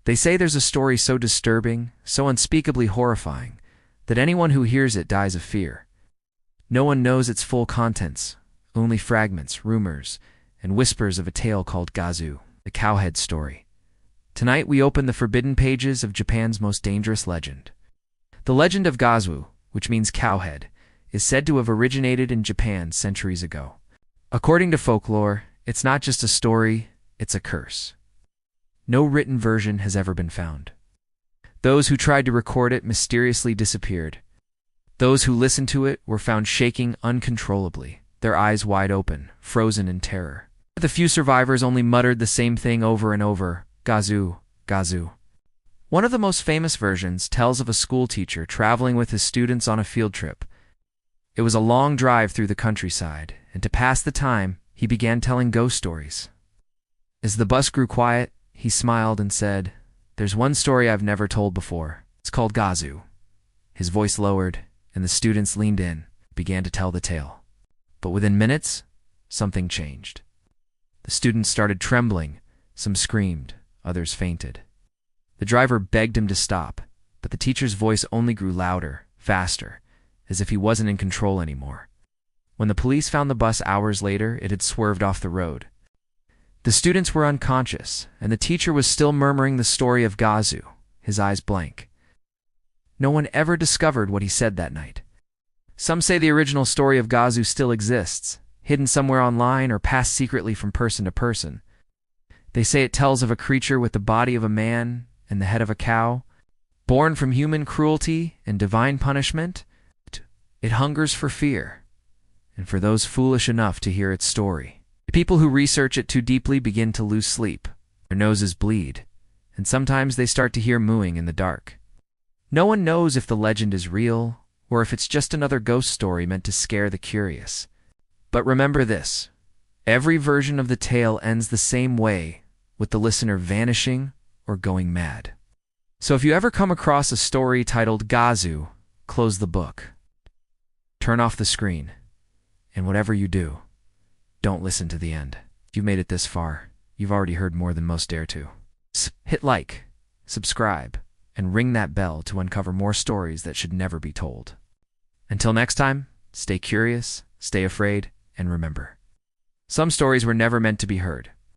They say there's a story so disturbing, so unspeakably horrifying, that anyone who hears it dies of fear. No one knows its full contents, only fragments, rumors, and whispers of a tale called Gozu, the cowhead story. Tonight we open the forbidden pages of Japan's most dangerous legend. The legend of Gozu, which means cowhead, is said to have originated in Japan centuries ago. According to folklore, it's not just a story, it's a curse. No written version has ever been found. Those who tried to record it mysteriously disappeared. Those who listened to it were found shaking uncontrollably, their eyes wide open, frozen in terror. The few survivors only muttered the same thing over and over, Gozu, Gozu. One of the most famous versions tells of a schoolteacher traveling with his students on a field trip. It was a long drive through the countryside, and to pass the time, he began telling ghost stories. As the bus grew quiet, he smiled and said, "There's one story I've never told before. It's called Gozu." His voice lowered, and the students leaned in, began to tell the tale. But within minutes, something changed. The students started trembling, some screamed, others fainted. The driver begged him to stop, but the teacher's voice only grew louder, faster, as if he wasn't in control anymore. When the police found the bus hours later, it had swerved off the road. The students were unconscious, and the teacher was still murmuring the story of Gozu, his eyes blank. No one ever discovered what he said that night. Some say the original story of Gozu still exists, hidden somewhere online or passed secretly from person to person. They say it tells of a creature with the body of a man and the head of a cow, born from human cruelty and divine punishment. It hungers for fear, and for those foolish enough to hear its story. People who research it too deeply begin to lose sleep, their noses bleed, and sometimes they start to hear mooing in the dark. No one knows if the legend is real, or if it's just another ghost story meant to scare the curious. But remember this, every version of the tale ends the same way, with the listener vanishing or going mad. So if you ever come across a story titled Gozu, close the book. Turn off the screen, and whatever you do, don't listen to the end. If you've made it this far, you've already heard more than most dare to. Hit like, subscribe, and ring that bell to uncover more stories that should never be told. Until next time, stay curious, stay afraid, and remember, some stories were never meant to be heard.